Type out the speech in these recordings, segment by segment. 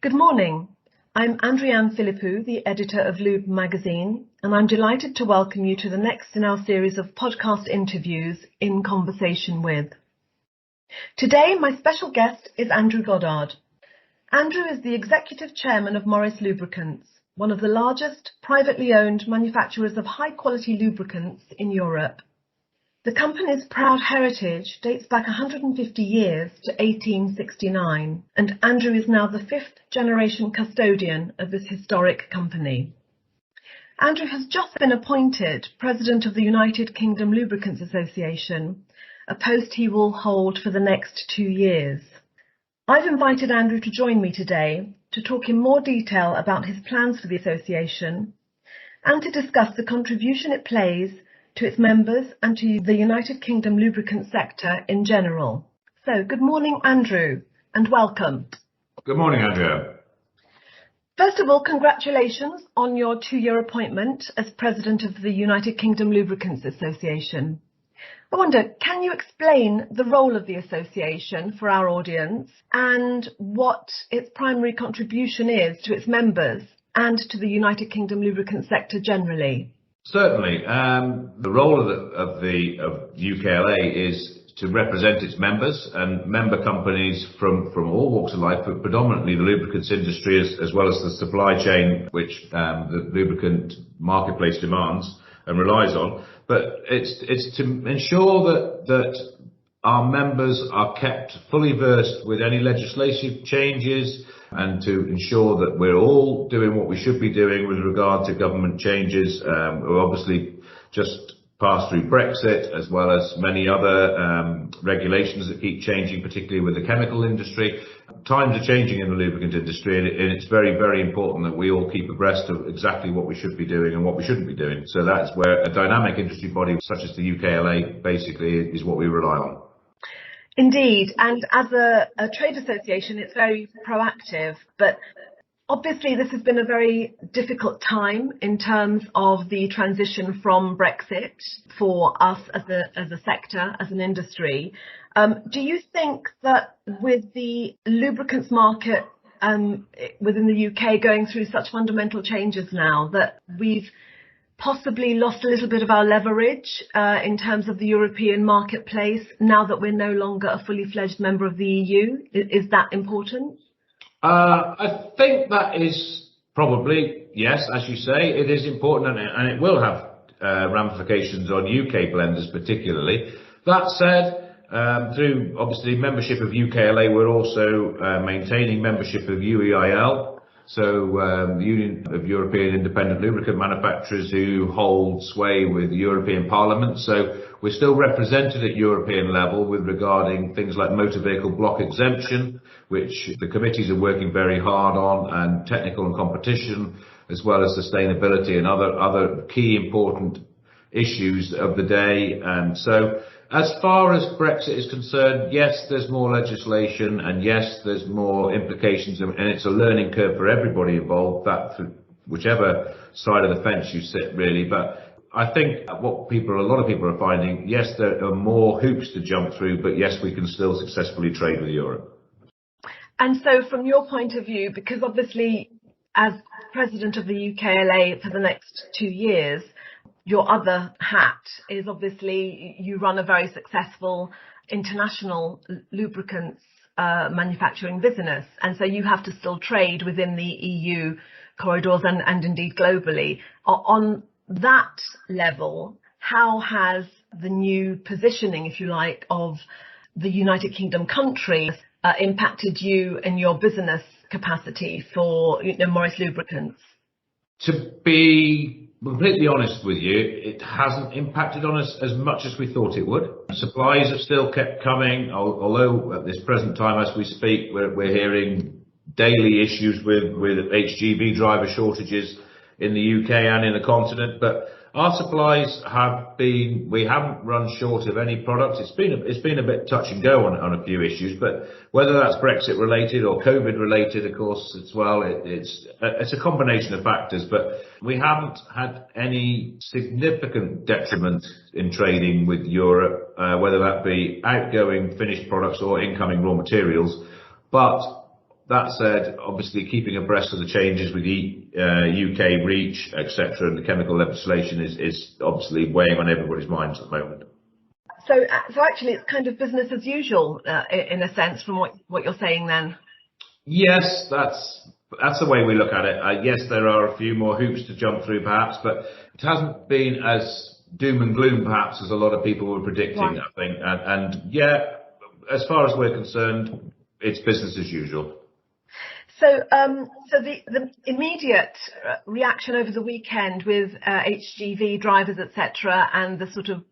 Good morning. I'm Andrianne Philippou, the editor of Lube magazine, and I'm delighted to welcome you to the next in our series of podcast interviews in conversation with. Today, my special guest is Andrew Goddard. Andrew is the executive chairman of Morris Lubricants, one of the largest privately owned manufacturers of high-quality lubricants in Europe. The company's proud heritage dates back 150 years to 1869, and Andrew is now the fifth generation custodian of this historic company. Andrew has just been appointed President of the United Kingdom Lubricants Association, a post he will hold for the next 2 years. I've invited Andrew to join me today to talk in more detail about his plans for the association and to discuss the contribution it plays to its members and to the United Kingdom lubricant sector in general. So, good morning, Andrew, and welcome. Good morning, Andrea. First of all, congratulations on your 2-year appointment as President of the United Kingdom Lubricants Association. I wonder, can you explain the role of the association for our audience and what its primary contribution is to its members and to the United Kingdom lubricant sector generally? Certainly. The role of UKLA is to represent its members and member companies from all walks of life, but predominantly the lubricants industry as well as the supply chain which the lubricant marketplace demands and relies on. But it's to ensure that our members are kept fully versed with any legislative changes and to ensure that we're all doing what we should be doing with regard to government changes. We're obviously just passed through Brexit as well as many other regulations that keep changing, particularly with the chemical industry. Times are changing in the lubricant industry and it's very, very important that we all keep abreast of exactly what we should be doing and what we shouldn't be doing. So that's where a dynamic industry body such as the UKLA basically is what we rely on. Indeed, and as a trade association, it's very proactive, but obviously this has been a very difficult time in terms of the transition from Brexit for us as a sector, as an industry. Do you think that with the lubricants market within the UK going through such fundamental changes now that we've possibly lost a little bit of our leverage in terms of the European marketplace now that we're no longer a fully fledged member of the EU? Is that important? I think that is probably, yes, as you say, it is important and it will have ramifications on UK blenders particularly. That said, through obviously membership of UKLA, we're also maintaining membership of UEIL. So the Union of European Independent Lubricant Manufacturers, who hold sway with the European Parliament. So we're still represented at European level with regarding things like motor vehicle block exemption, which the committees are working very hard on, and technical and competition, as well as sustainability and other key important issues of the day. And so as far as Brexit is concerned, yes, there's more legislation and yes, there's more implications and it's a learning curve for everybody involved, that for whichever side of the fence you sit really. But I think a lot of people are finding, yes, there are more hoops to jump through, but yes, we can still successfully trade with Europe. And so from your point of view, because obviously as president of the UKLA for the next 2 years, your other hat is obviously you run a very successful international lubricants manufacturing business. And so you have to still trade within the EU corridors and indeed globally. On that level, how has the new positioning, if you like, of the United Kingdom countries impacted you in your business capacity for Morris Lubricants? To be completely honest with you, it hasn't impacted on us as much as we thought it would. Supplies have still kept coming, although at this present time as we speak, we're hearing daily issues with HGV driver shortages in the UK and in the continent. But our supplies we haven't run short of any products. It's been a bit touch and go on a few issues, but whether that's Brexit related or COVID related, of course, as well, it's a combination of factors, but we haven't had any significant detriment in trading with Europe, whether that be outgoing finished products or incoming raw materials. But That said, obviously keeping abreast of the changes with the UK REACH, etc., and the chemical legislation is obviously weighing on everybody's minds at the moment. So actually, it's kind of business as usual in a sense, from what you're saying then. Yes, that's the way we look at it. Yes, there are a few more hoops to jump through, perhaps, but it hasn't been as doom and gloom, perhaps, as a lot of people were predicting. Right. I think, and yeah, as far as we're concerned, it's business as usual. So, the immediate reaction over the weekend with HGV drivers, etc., and the sort of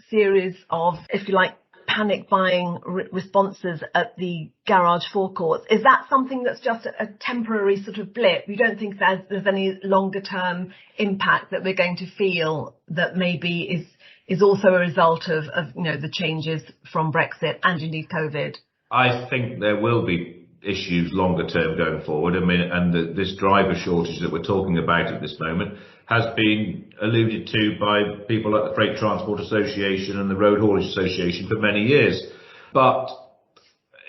series of, if you like, panic buying responses at the garage forecourts, is that something that's just a temporary sort of blip? You don't think there's any longer term impact that we're going to feel that maybe is also a result of the changes from Brexit and indeed COVID? I think there will be issues longer term going forward. I mean, and this driver shortage that we're talking about at this moment has been alluded to by people like the Freight Transport Association and the Road Haulage Association for many years. But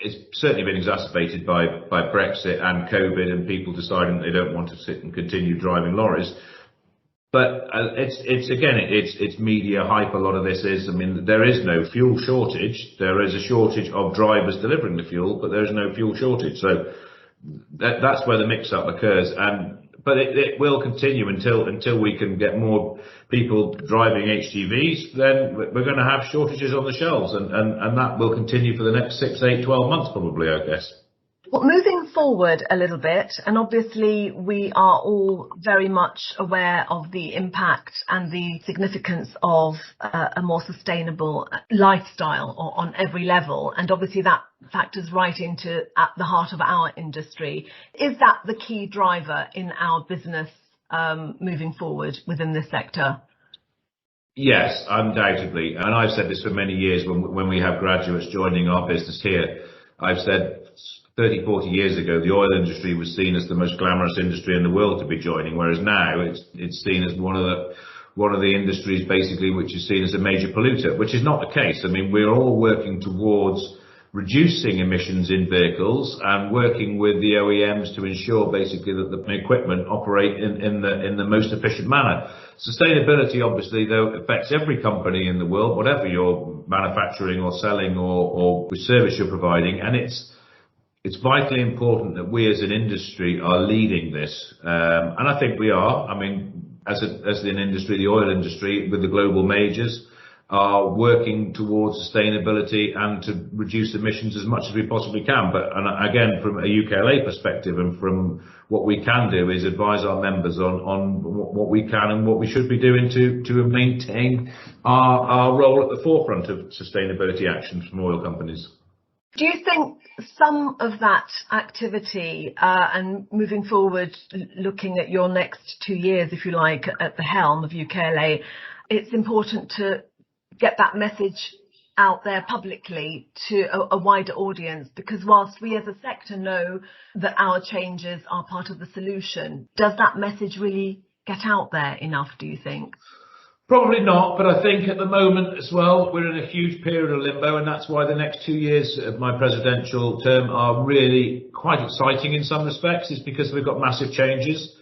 it's certainly been exacerbated by Brexit and COVID and people deciding they don't want to sit and continue driving lorries. But it's media hype. A lot of this is. I mean, there is no fuel shortage. There is a shortage of drivers delivering the fuel, but there is no fuel shortage. So that's where the mix-up occurs. But it will continue until we can get more people driving HGVs. Then we're going to have shortages on the shelves, and that will continue for the next 6, 8, 12 months probably, I guess. Well, moving forward a little bit, and obviously we are all very much aware of the impact and the significance of a more sustainable lifestyle on every level, and obviously that factors right into at the heart of our industry. Is that the key driver in our business moving forward within this sector? Yes, undoubtedly, and I've said this for many years when we have graduates joining our business here. I've said 30, 40 years ago, the oil industry was seen as the most glamorous industry in the world to be joining, whereas now it's seen as one of the industries basically which is seen as a major polluter, which is not the case. I mean, we're all working towards reducing emissions in vehicles and working with the OEMs to ensure basically that the equipment operate in the most efficient manner. Sustainability, obviously, though, affects every company in the world, whatever you're manufacturing or selling or which service you're providing, and it's vitally important that we as an industry are leading this, and I think we are. I mean, as an industry, the oil industry with the global majors are working towards sustainability and to reduce emissions as much as we possibly can. And again, from a UKLA perspective and from what we can do is advise our members on what we can and what we should be doing to maintain our role at the forefront of sustainability actions from oil companies. Do you think some of that activity and moving forward, looking at your next 2 years, if you like, at the helm of UKLA, it's important to get that message out there publicly to a wider audience? Because whilst we as a sector know that our changes are part of the solution, does that message really get out there enough, do you think? Probably not, but I think at the moment as well, we're in a huge period of limbo, and that's why the next 2 years of my presidential term are really quite exciting in some respects, is because we've got massive changes.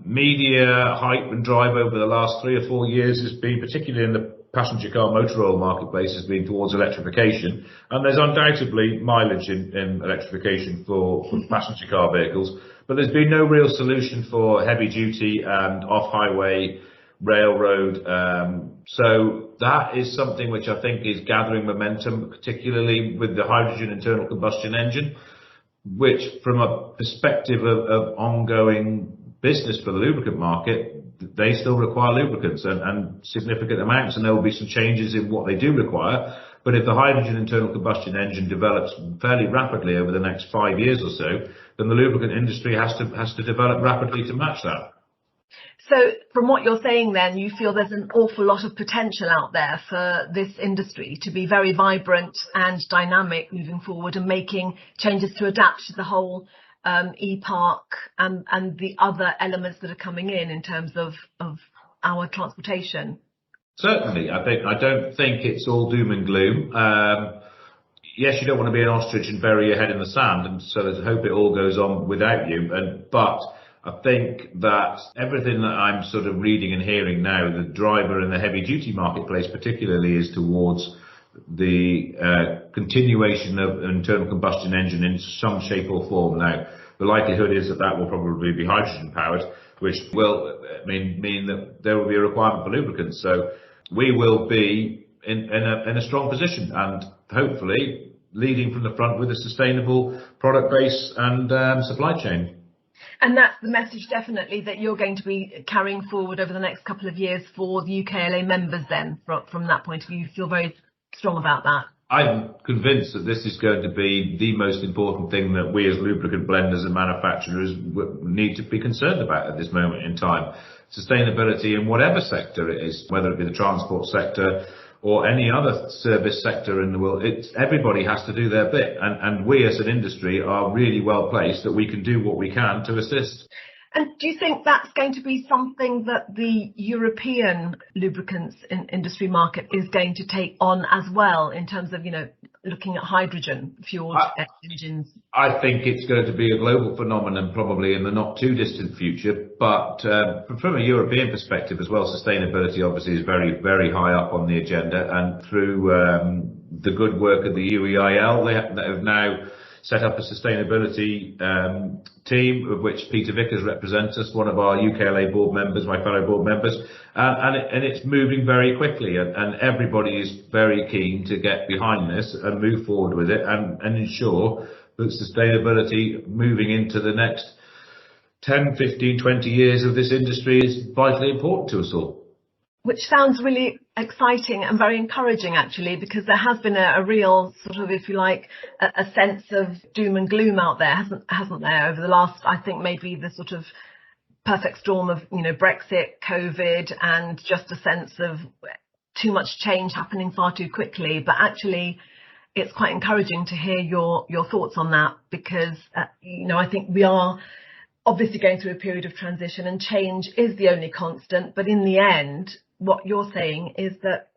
Media hype and drive over the last 3 or 4 years has been, particularly in the passenger car motor oil marketplace, has been towards electrification, and there's undoubtedly mileage in electrification for passenger car vehicles, but there's been no real solution for heavy duty and off-highway railroad. So that is something which I think is gathering momentum, particularly with the hydrogen internal combustion engine, which from a perspective of ongoing business for the lubricant market, they still require lubricants and significant amounts, and there will be some changes in what they do require. But if the hydrogen internal combustion engine develops fairly rapidly over the next 5 years or so, then the lubricant industry has to develop rapidly to match that. So from what you're saying then, you feel there's an awful lot of potential out there for this industry to be very vibrant and dynamic moving forward and making changes to adapt to the whole e-park and the other elements that are coming in terms of our transportation. Certainly. I don't think it's all doom and gloom. yes, you don't want to be an ostrich and bury your head in the sand, and so let's hope it all goes on without you. But I think that everything that I'm sort of reading and hearing now, the driver and the heavy duty marketplace particularly, is towards the continuation of an internal combustion engine in some shape or form. Now, the likelihood is that that will probably be hydrogen powered, which will mean that there will be a requirement for lubricants. So we will be in a strong position, and hopefully leading from the front with a sustainable product base and supply chain. And that's the message definitely that you're going to be carrying forward over the next couple of years for the UKLA members then, from that point of view. You feel very strong about that? I'm convinced that this is going to be the most important thing that we as lubricant blenders and manufacturers need to be concerned about at this moment in time. Sustainability in whatever sector it is, whether it be the transport sector or any other service sector in the world, everybody has to do their bit. And we as an industry are really well placed that we can do what we can to assist. And do you think that's going to be something that the European lubricants industry market is going to take on as well, in terms of, looking at hydrogen fueled engines? I think it's going to be a global phenomenon probably in the not too distant future. But from a European perspective as well, sustainability obviously is very, very high up on the agenda. And through the good work of the UEIL, they have now set up a sustainability team, of which Peter Vickers represents us, one of our UKLA board members, my fellow board members, and it's moving very quickly, and everybody is very keen to get behind this and move forward with it and ensure that sustainability moving into the next 10, 15, 20 years of this industry is vitally important to us all. Which sounds really exciting and very encouraging, actually, because there has been a real sort of, if you like, a sense of doom and gloom out there, hasn't there, over the last, I think, maybe the sort of perfect storm of, Brexit, COVID, and just a sense of too much change happening far too quickly. But actually, it's quite encouraging to hear your thoughts on that, because, I think we are obviously going through a period of transition, and change is the only constant. But in the end, what you're saying is that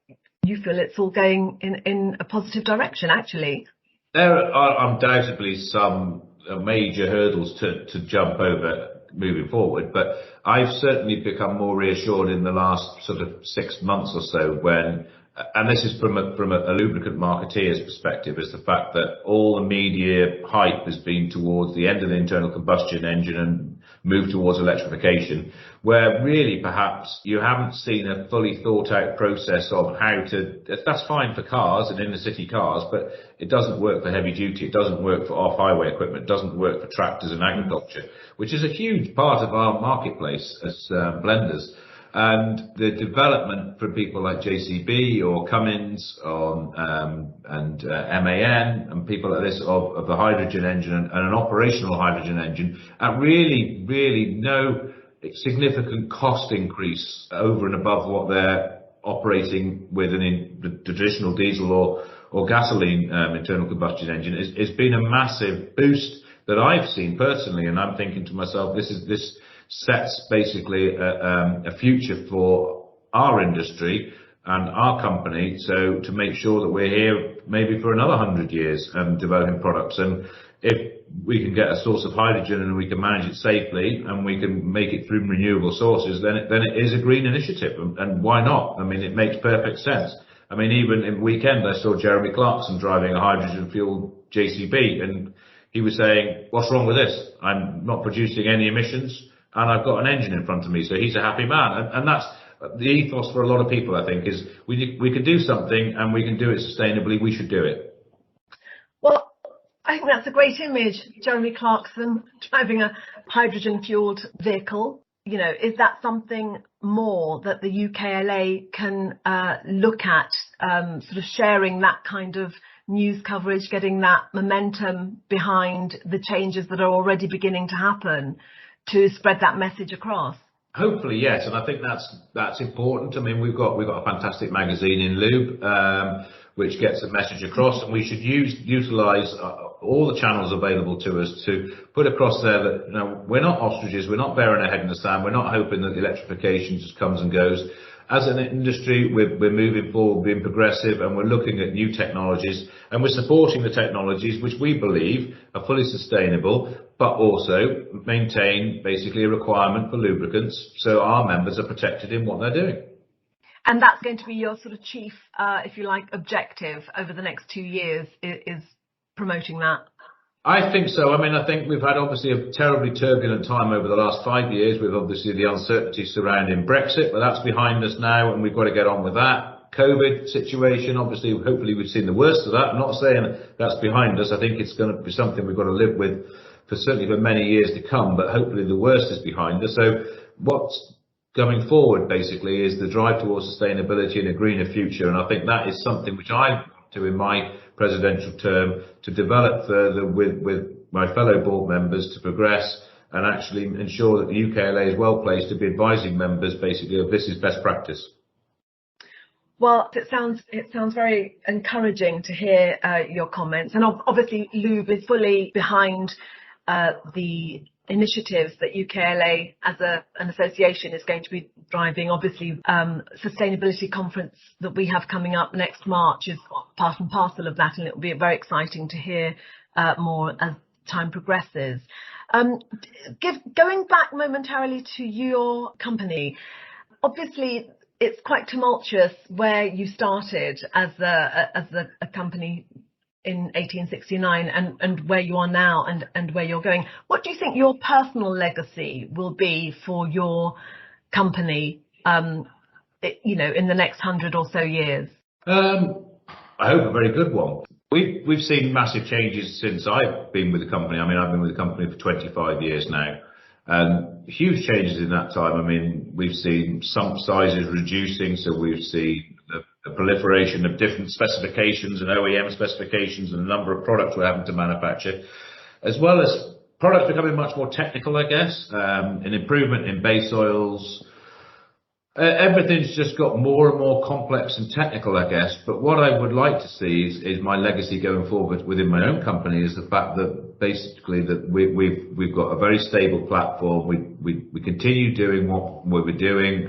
you feel it's all going in a positive direction, actually. There are undoubtedly some major hurdles to jump over moving forward, but I've certainly become more reassured in the last sort of 6 months or so when, and this is from a lubricant marketeer's perspective, is the fact that all the media hype has been towards the end of the internal combustion engine and move towards electrification, where really perhaps you haven't seen a fully thought out process of how to, that's fine for cars and inner city cars, but it doesn't work for heavy duty, it doesn't work for off highway equipment, it doesn't work for tractors and agriculture, which is a huge part of our marketplace as blenders. And the development for people like JCB or Cummins and MAN and people like this of the hydrogen engine and an operational hydrogen engine at really, really no significant cost increase over and above what they're operating with the traditional diesel or gasoline internal combustion engine has been a massive boost that I've seen personally. And I'm thinking to myself, this sets basically a future for our industry and our company, so to make sure that we're here maybe for another 100 years developing products. And if we can get a source of hydrogen and we can manage it safely and we can make it through renewable sources, then it is a green initiative, and why not? I mean, it makes perfect sense. I mean, even in the weekend I saw Jeremy Clarkson driving a hydrogen fueled JCB, and he was saying, what's wrong with this? I'm not producing any emissions and I've got an engine in front of me. So he's a happy man. And that's the ethos for a lot of people, I think, is we can do something and we can do it sustainably. We should do it. Well, I think that's a great image, Jeremy Clarkson driving a hydrogen fueled vehicle. Is that something more that the UKLA can look at, sort of sharing that kind of news coverage, getting that momentum behind the changes that are already beginning to happen, to spread that message across? Hopefully, yes, and I think that's important. I mean, we've got a fantastic magazine in Lube, which gets the message across, and we should utilise all the channels available to us to put across there that we're not ostriches, we're not burying our head in the sand, we're not hoping that the electrification just comes and goes. as an industry, we're moving forward, being progressive, and we're looking at new technologies, and we're supporting the technologies which we believe are fully sustainable, but also maintain basically a requirement for lubricants so our members are protected in what they're doing. And that's going to be your sort of chief, if you like, objective over the next 2 years, is promoting that? I think so. I mean, I think we've had obviously a terribly turbulent time over the last 5 years with obviously the uncertainty surrounding Brexit, but that's behind us now and we've got to get on with that. COVID situation, obviously, hopefully we've seen the worst of that. I'm not saying that's behind us. I think it's going to be something we've got to live with certainly for many years to come, but hopefully the worst is behind us. So what's going forward basically is the drive towards sustainability and a greener future. And I think that is something which I want to, in my presidential term, to develop further with my fellow board members to progress and actually ensure that the UKLA is well placed to be advising members basically of this is best practice. Well, it sounds very encouraging to hear your comments, and obviously Lube is fully behind the initiatives that UKLA as an association is going to be driving. Obviously, sustainability conference that we have coming up next March is part and parcel of that, and it will be very exciting to hear more as time progresses. Going back momentarily to your company, obviously it's quite tumultuous where you started as a company in 1869 and where you are now and where you're going. What do you think your personal legacy will be for your company, in the next 100 or so years? I hope a very good one. We've seen massive changes since I've been with the company. I mean, I've been with the company for 25 years now. Huge changes in that time. I mean, we've seen sump sizes reducing, so we've seen the proliferation of different specifications and OEM specifications and the number of products we're having to manufacture, as well as products becoming much more technical, I guess, an improvement in base oils. Everything's just got more and more complex and technical, I guess. But what I would like to see is my legacy going forward within my own company is the fact that basically that we've got a very stable platform. We continue doing what we're doing.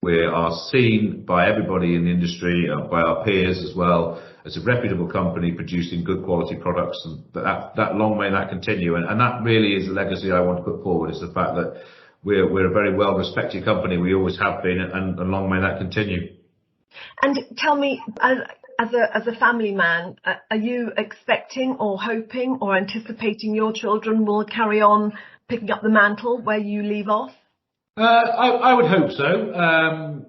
We are seen by everybody in the industry, by our peers as well, as a reputable company producing good quality products, and that long may that continue. And that really is the legacy I want to put forward, is the fact that we're a very well respected company. We always have been, and long may that continue. And tell me, as a family man, are you expecting or hoping or anticipating your children will carry on picking up the mantle where you leave off? I would hope so.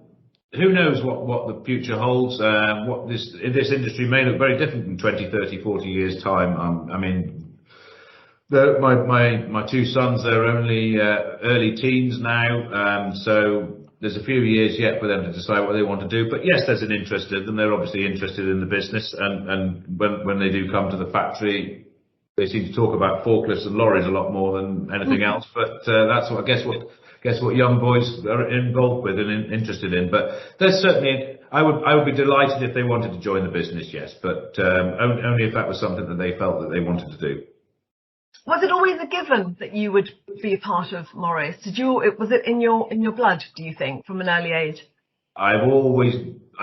Who knows what the future holds? What this industry may look very different in 20, 30, 40 years' time. I mean, my two sons, they're only early teens now, so there's a few years yet for them to decide what they want to do. But yes, there's an interest in them. They're obviously interested in the business, and when they do come to the factory, they seem to talk about forklifts and lorries a lot more than anything else. But that's what I guess what young boys are involved with and interested in. But there's certainly, I would be delighted if they wanted to join the business, yes, but only if that was something that they felt that they wanted to do. Was it always a given that you would be a part of Morris? Was it in your blood, do you think, from an early age? I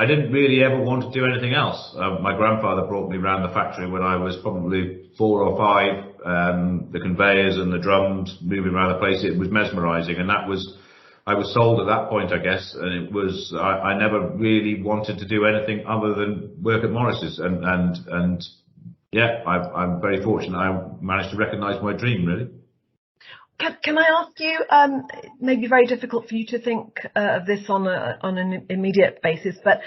didn't really ever want to do anything else. My grandfather brought me around the factory when I was probably 4 or 5. The conveyors and the drums moving around the place, it was mesmerising, and I was sold at that point, I guess. And I never really wanted to do anything other than work at Morris's, and yeah, I'm very fortunate I managed to recognise my dream, really. Can I ask you, maybe very difficult for you to think of this on an immediate basis, but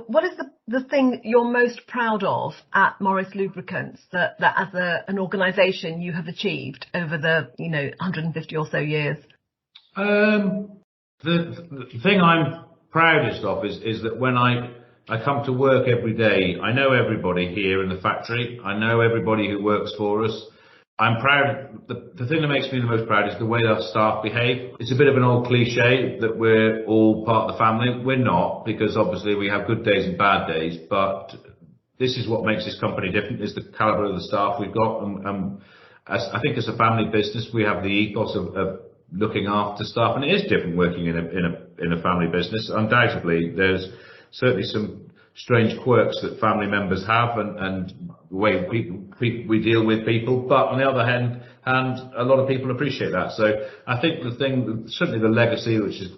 what is the thing you're most proud of at Morris Lubricants that as an organisation you have achieved over the 150 or so years? The thing I'm proudest of is that when I come to work every day, I know everybody here in the factory. I know everybody who works for us. I'm proud. The thing that makes me the most proud is the way our staff behave. It's a bit of an old cliche that we're all part of the family. We're not, because obviously we have good days and bad days, but this is what makes this company different, is the calibre of the staff we've got. And I think as a family business, we have the ethos of looking after staff, and it is different working in a family business. Undoubtedly, there's certainly some strange quirks that family members have, and the way we deal with people. But on the other hand, a lot of people appreciate that. So I think certainly the legacy which is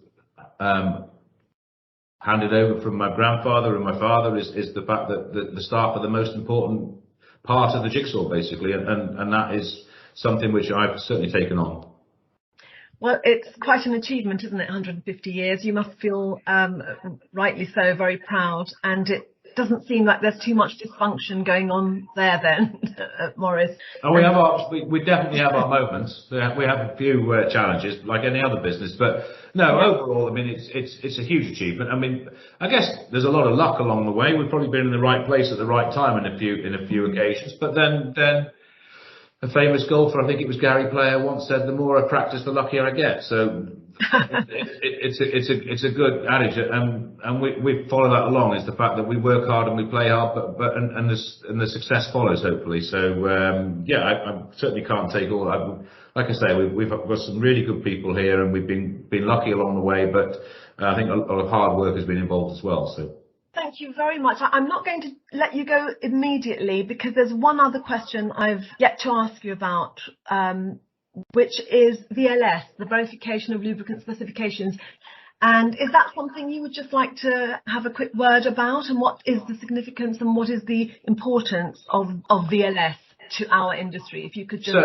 handed over from my grandfather and my father is the fact that the staff are the most important part of the jigsaw, basically, and that is something which I've certainly taken on. Well, it's quite an achievement, isn't it? 150 years. You must feel, rightly so, very proud. And it doesn't seem like there's too much dysfunction going on there then, Morris. Oh, we definitely have our moments. We have a few challenges, like any other business. But no, overall, I mean, it's a huge achievement. I mean, I guess there's a lot of luck along the way. We've probably been in the right place at the right time in a few occasions. But then a famous golfer, I think it was Gary Player, once said, "The more I practice, the luckier I get." So it's a good adage, and we follow that along. Is the fact that we work hard and we play hard, but the success follows, hopefully. So I certainly can't take all that. Like I say, we've got some really good people here, and we've been lucky along the way. But I think a lot of hard work has been involved as well. So. Thank you very much. I'm not going to let you go immediately because there's one other question I've yet to ask you about, which is VLS, the verification of lubricant specifications. And is that something you would just like to have a quick word about? And what is the significance and what is the importance of VLS to our industry? If you could just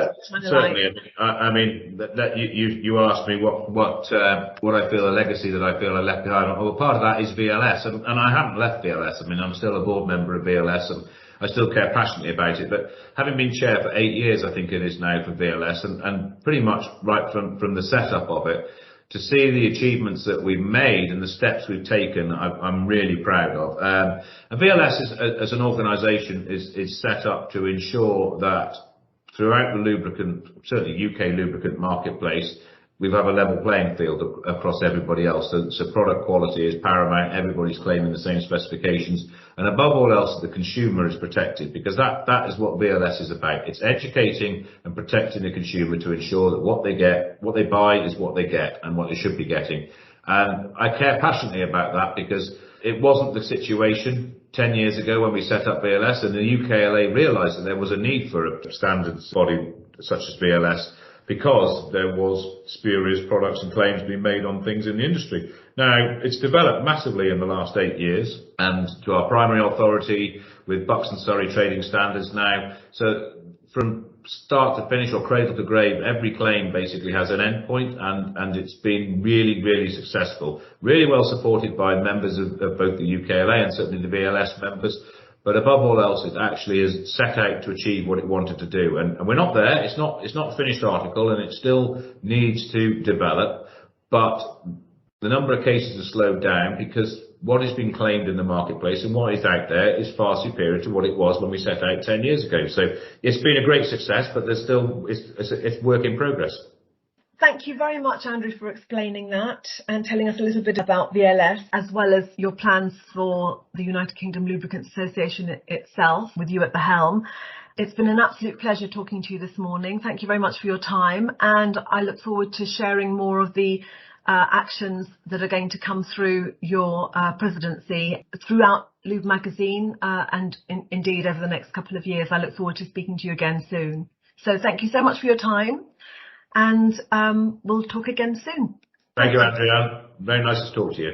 certainly. I mean, that you asked me what I feel, a legacy that I feel I left behind. Well, part of that is VLS, and I haven't left VLS. I mean, I'm still a board member of VLS, and I still care passionately about it. But having been chair for 8 years, I think it is now, for VLS, and pretty much right from the setup of it, to see the achievements that we've made and the steps we've taken, I'm really proud of. And VLS as an organisation is set up to ensure that throughout the lubricant, certainly UK lubricant marketplace, we have a level playing field across everybody else. So product quality is paramount. Everybody's claiming the same specifications. And above all else, the consumer is protected, because that is what VLS is about. It's educating and protecting the consumer to ensure that what they buy is what they get and what they should be getting. And I care passionately about that, because it wasn't the situation 10 years ago when we set up VLS, and the UKLA realised that there was a need for a standards body such as VLS, because there was spurious products and claims being made on things in the industry. Now, it's developed massively in the last 8 years, and to our primary authority with Bucks and Surrey trading standards now. So from start to finish, or cradle to grave, every claim basically has an end point, and it's been really, really successful. Really well supported by members of both the UKLA and certainly the VLS members. But above all else, it actually is set out to achieve what it wanted to do. And we're not there. It's not a finished article, and it still needs to develop. But the number of cases has slowed down, because what is being claimed in the marketplace and what is out there is far superior to what it was when we set out 10 years ago. So it's been a great success, but there's still, it's work in progress. Thank you very much, Andrew, for explaining that and telling us a little bit about VLS, as well as your plans for the United Kingdom Lubricants Association itself, with you at the helm. It's been an absolute pleasure talking to you this morning. Thank you very much for your time, and I look forward to sharing more of the actions that are going to come through your presidency throughout Lube magazine, and indeed over the next couple of years. I look forward to speaking to you again soon. So thank you so much for your time. And we'll talk again soon. Thank you, Andrianne. Very nice to talk to you.